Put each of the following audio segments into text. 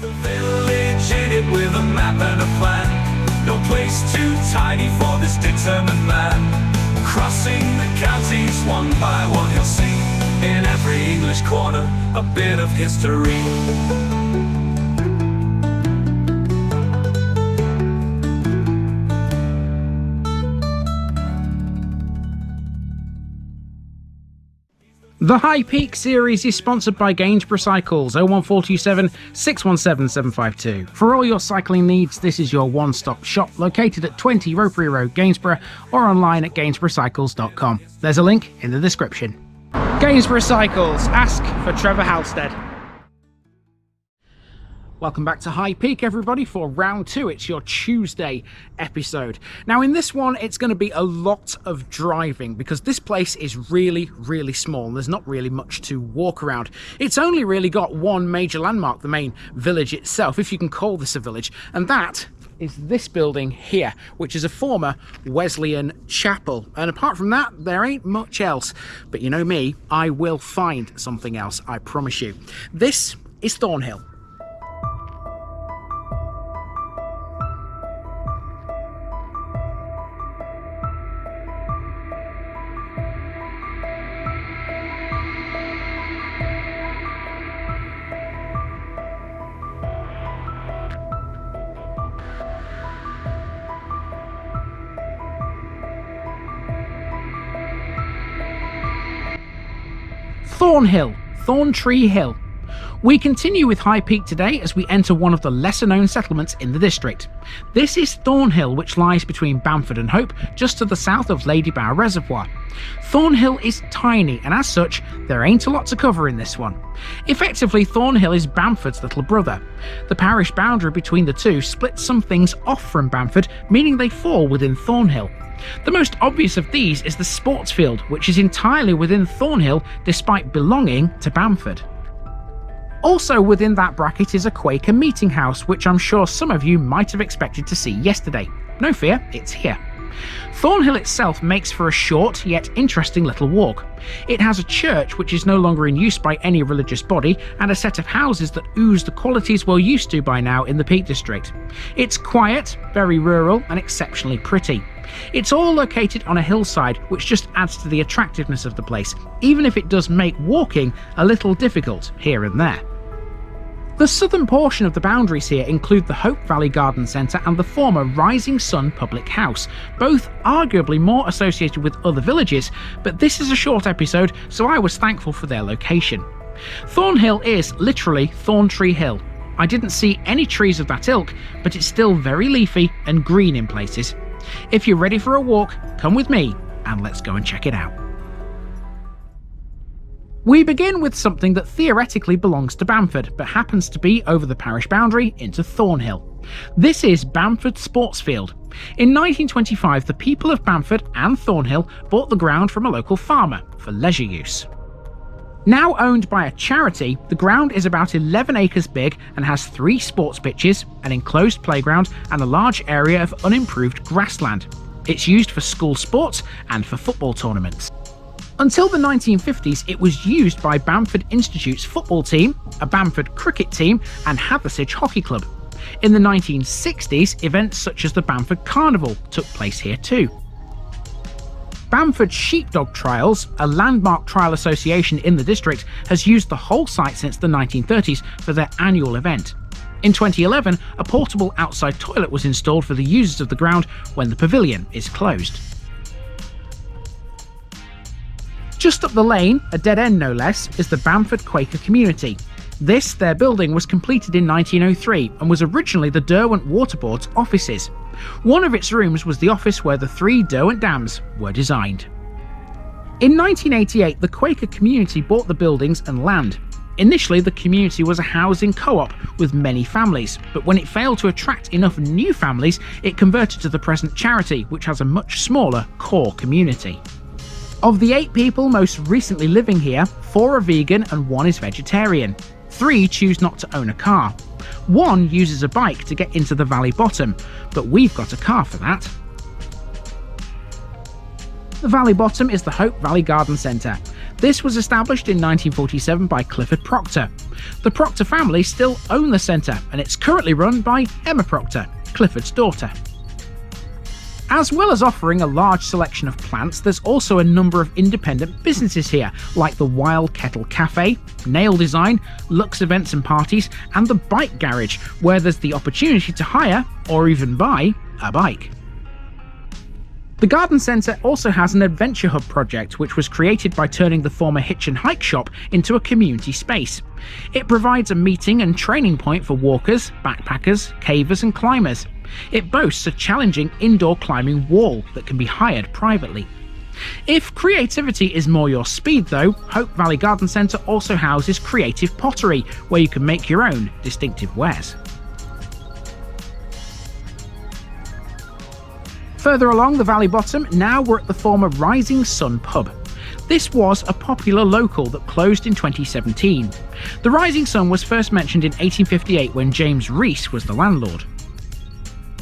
The village in it with a map and a plan. No place too tiny for this determined man. Crossing the counties one by one, he'll see in every English corner a bit of history. The High Peak series is sponsored by Gainsborough Cycles, 01427 617 752. For all your cycling needs, this is your one-stop shop located at 20 Ropery Road, Gainsborough, or online at gainsboroughcycles.com. There's a link in the description. Gainsborough Cycles, ask for Trevor Halstead. Welcome back to High Peak, everybody, for round 2. It's your Tuesday episode. Now, in this one, it's going to be a lot of driving because this place is really, really small. There's not really much to walk around. It's only really got one major landmark, the main village itself, if you can call this a village, and that is this building here, which is a former Wesleyan chapel. And apart from that, there ain't much else. But you know me, I will find something else, I promise you. This is Thornhill. Thornhill, Thorntree Hill. We continue with High Peak today as we enter one of the lesser known settlements in the district. This is Thornhill, which lies between Bamford and Hope, just to the south of Ladybower Reservoir. Thornhill is tiny, and as such, there ain't a lot to cover in this one. Effectively, Thornhill is Bamford's little brother. The parish boundary between the two splits some things off from Bamford, meaning they fall within Thornhill. The most obvious of these is the sports field, which is entirely within Thornhill despite belonging to Bamford. Also within that bracket is a Quaker meeting house, which I'm sure some of you might have expected to see yesterday. No fear, it's here. Thornhill itself makes for a short yet interesting little walk. It has a church which is no longer in use by any religious body, and a set of houses that ooze the qualities we're used to by now in the Peak District. It's quiet, very rural, and exceptionally pretty. It's all located on a hillside, which just adds to the attractiveness of the place, even if it does make walking a little difficult here and there. The southern portion of the boundaries here include the Hope Valley Garden Centre and the former Rising Sun Public House, both arguably more associated with other villages, but this is a short episode, so I was thankful for their location. Thornhill is literally Thorntree Hill. I didn't see any trees of that ilk, but it's still very leafy and green in places. If you're ready for a walk, come with me and let's go and check it out. We begin with something that theoretically belongs to Bamford, but happens to be over the parish boundary into Thornhill. This is Bamford Sports Field. In 1925, the people of Bamford and Thornhill bought the ground from a local farmer for leisure use. Now owned by a charity, the ground is about 11 acres big and has 3 sports pitches, an enclosed playground, and a large area of unimproved grassland. It's used for school sports and for football tournaments. Until the 1950s, it was used by Bamford Institute's football team, a Bamford cricket team, and Hathersage Hockey Club. In the 1960s, events such as the Bamford Carnival took place here too. Bamford Sheepdog Trials, a landmark trial association in the district, has used the whole site since the 1930s for their annual event. In 2011, a portable outside toilet was installed for the users of the ground when the pavilion is closed. Just up the lane, a dead end no less, is the Bamford Quaker community. Their building was completed in 1903 and was originally the Derwent Water Board's offices. One of its rooms was the office where the 3 Derwent dams were designed. In 1988, the Quaker community bought the buildings and land. Initially, the community was a housing co-op with many families, but when it failed to attract enough new families, it converted to the present charity, which has a much smaller core community. Of the 8 people most recently living here, 4 are vegan and 1 is vegetarian. 3 choose not to own a car. 1 uses a bike to get into the valley bottom, but we've got a car for that. The valley bottom is the Hope Valley Garden Centre. This was established in 1947 by Clifford Proctor. The Proctor family still own the centre, and it's currently run by Emma Proctor, Clifford's daughter. As well as offering a large selection of plants, there's also a number of independent businesses here, like the Wild Kettle Cafe, Nail Design, Lux Events and Parties, and the Bike Garage, where there's the opportunity to hire, or even buy, a bike. The garden centre also has an adventure hub project which was created by turning the former hitch and hike shop into a community space. It provides a meeting and training point for walkers, backpackers, cavers and climbers. It boasts a challenging indoor climbing wall that can be hired privately. If creativity is more your speed though, Hope Valley Garden Centre also houses creative pottery where you can make your own distinctive wares. Further along the valley bottom, now we're at the former Rising Sun pub. This was a popular local that closed in 2017. The Rising Sun was first mentioned in 1858 when James Rees was the landlord.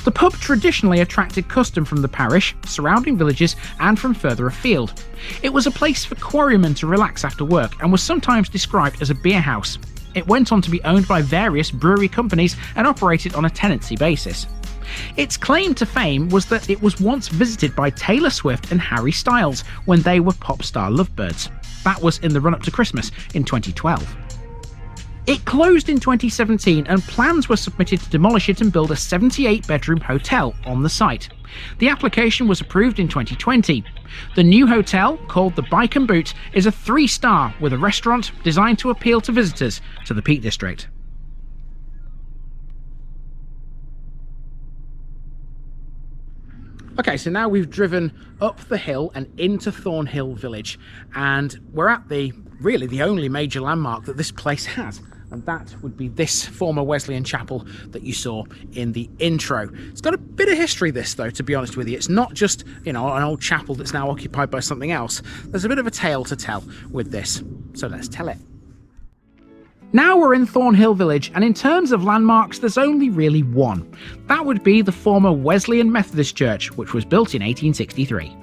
The pub traditionally attracted custom from the parish, surrounding villages and from further afield. It was a place for quarrymen to relax after work and was sometimes described as a beer house. It went on to be owned by various brewery companies and operated on a tenancy basis. Its claim to fame was that it was once visited by Taylor Swift and Harry Styles when they were pop star lovebirds. That was in the run-up to Christmas in 2012. It closed in 2017 and plans were submitted to demolish it and build a 78-bedroom hotel on the site. The application was approved in 2020. The new hotel, called the Bike and Boot, is a 3-star with a restaurant designed to appeal to visitors to the Peak District. Okay, so now we've driven up the hill and into Thornhill Village, and we're at the only major landmark that this place has, and that would be this former Wesleyan chapel that you saw in the intro. It's got a bit of history, this, though, to be honest with you. It's not just, an old chapel that's now occupied by something else. There's a bit of a tale to tell with this, so let's tell it. Now we're in Thornhill Village, and in terms of landmarks, there's only really one. That would be the former Wesleyan Methodist Church, which was built in 1863.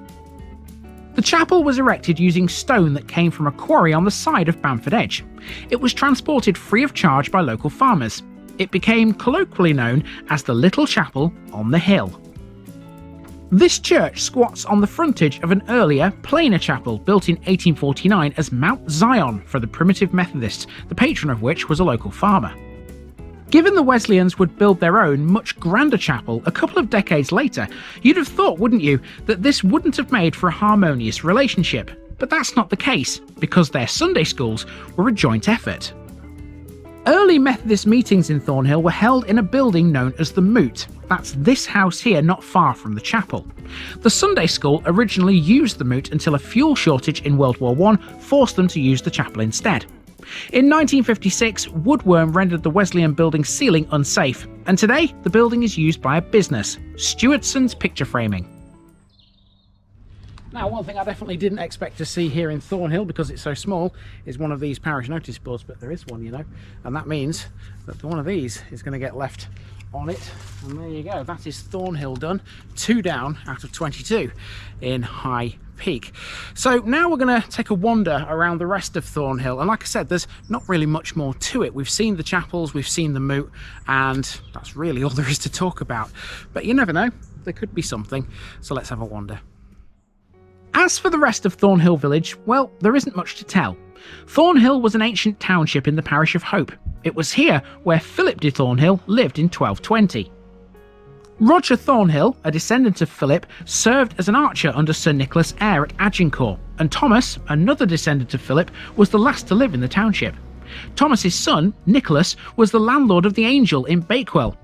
The chapel was erected using stone that came from a quarry on the side of Bamford Edge. It was transported free of charge by local farmers. It became colloquially known as the Little Chapel on the Hill. This church squats on the frontage of an earlier, plainer chapel built in 1849 as Mount Zion for the primitive Methodists, the patron of which was a local farmer. Given the Wesleyans would build their own, much grander chapel a couple of decades later, you'd have thought, wouldn't you, that this wouldn't have made for a harmonious relationship. But that's not the case, because their Sunday schools were a joint effort. Early Methodist meetings in Thornhill were held in a building known as the Moot. That's this house here not far from the chapel. The Sunday school originally used the Moot until a fuel shortage in World War I forced them to use the chapel instead. In 1956, woodworm rendered the Wesleyan building's ceiling unsafe, and today the building is used by a business, Stewartson's Picture Framing. Now, one thing I definitely didn't expect to see here in Thornhill, because it's so small, is one of these parish notice boards, but there is one, and that means that one of these is going to get left on it, and there you go, that is Thornhill done. 2 down out of 22 in High Peak. So now we're going to take a wander around the rest of Thornhill, and like I said, there's not really much more to it. We've seen the chapels, we've seen the Moot, and that's really all there is to talk about, but you never know, there could be something, so let's have a wander. As for the rest of Thornhill Village, well, there isn't much to tell. Thornhill was an ancient township in the parish of Hope. It was here where Philip de Thornhill lived in 1220. Roger Thornhill, a descendant of Philip, served as an archer under Sir Nicholas Eyre at Agincourt, and Thomas, another descendant of Philip, was the last to live in the township. Thomas's son, Nicholas, was the landlord of the Angel in Bakewell.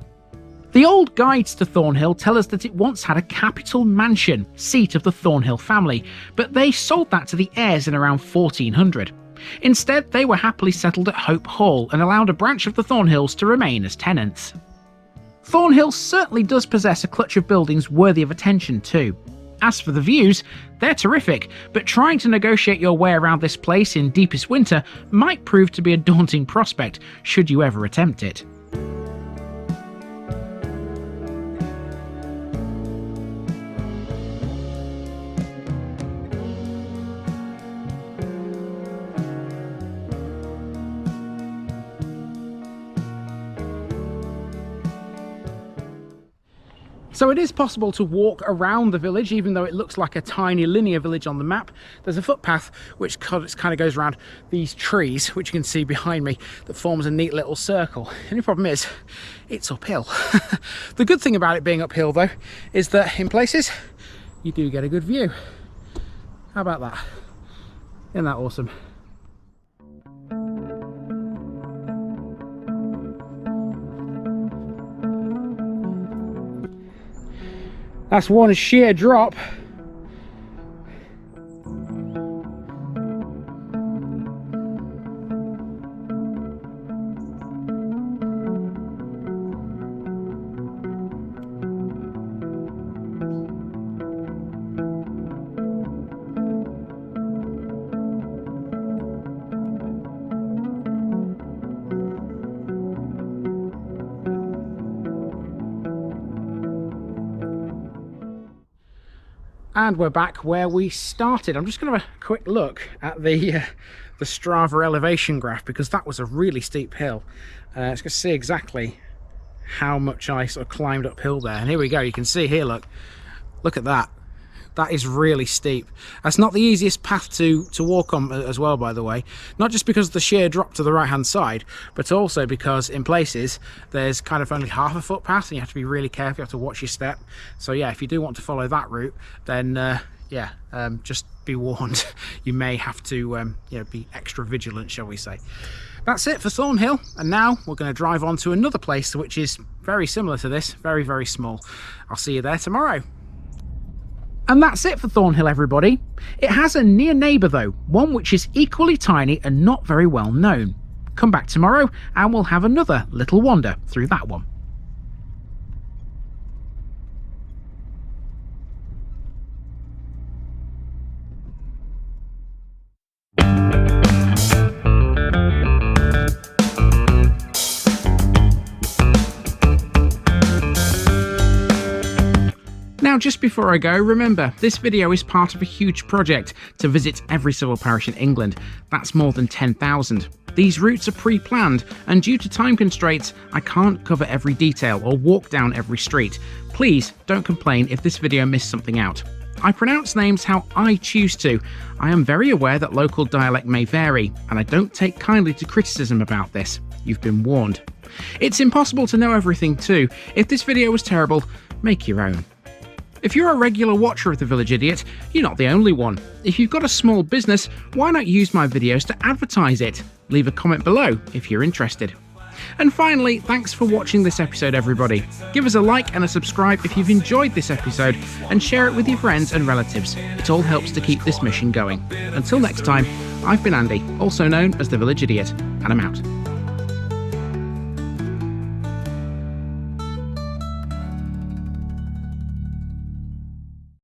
The old guides to Thornhill tell us that it once had a capital mansion, seat of the Thornhill family, but they sold that to the heirs in around 1400. Instead, they were happily settled at Hope Hall and allowed a branch of the Thornhills to remain as tenants. Thornhill certainly does possess a clutch of buildings worthy of attention too. As for the views, they're terrific, but trying to negotiate your way around this place in deepest winter might prove to be a daunting prospect, should you ever attempt it. So it is possible to walk around the village, even though it looks like a tiny linear village on the map. There's a footpath which kind of goes around these trees, which you can see behind me, that forms a neat little circle. The only problem is, it's uphill. The good thing about it being uphill, though, is that in places, you do get a good view. How about that? Isn't that awesome? That's one sheer drop. And we're back where we started. I'm just going to have a quick look at the Strava elevation graph, because that was a really steep hill. Let's go see exactly how much I sort of climbed uphill there. And here we go. You can see here, look at that. That is really steep. That's not the easiest path to walk on as well, by the way. Not just because of the sheer drop to the right hand side, but also because in places there's kind of only half a footpath and you have to be really careful. You have to watch your step. So yeah, if you do want to follow that route, then just be warned. You may have to be extra vigilant, shall we say. That's it for Thornhill, and now we're going to drive on to another place which is very similar to this, very, very small. I'll see you there tomorrow. And that's it for Thornhill, everybody. It has a near neighbour though, one which is equally tiny and not very well known. Come back tomorrow and we'll have another little wander through that one. Now, just before I go, remember, this video is part of a huge project to visit every civil parish in England. That's more than 10,000. These routes are pre-planned, and due to time constraints, I can't cover every detail or walk down every street. Please don't complain if this video missed something out. I pronounce names how I choose to. I am very aware that local dialect may vary, and I don't take kindly to criticism about this. You've been warned. It's impossible to know everything too. If this video was terrible, make your own. If you're a regular watcher of The Village Idiot, you're not the only one. If you've got a small business, why not use my videos to advertise it? Leave a comment below if you're interested. And finally, thanks for watching this episode, everybody. Give us a like and a subscribe if you've enjoyed this episode, and share it with your friends and relatives. It all helps to keep this mission going. Until next time, I've been Andy, also known as The Village Idiot, and I'm out.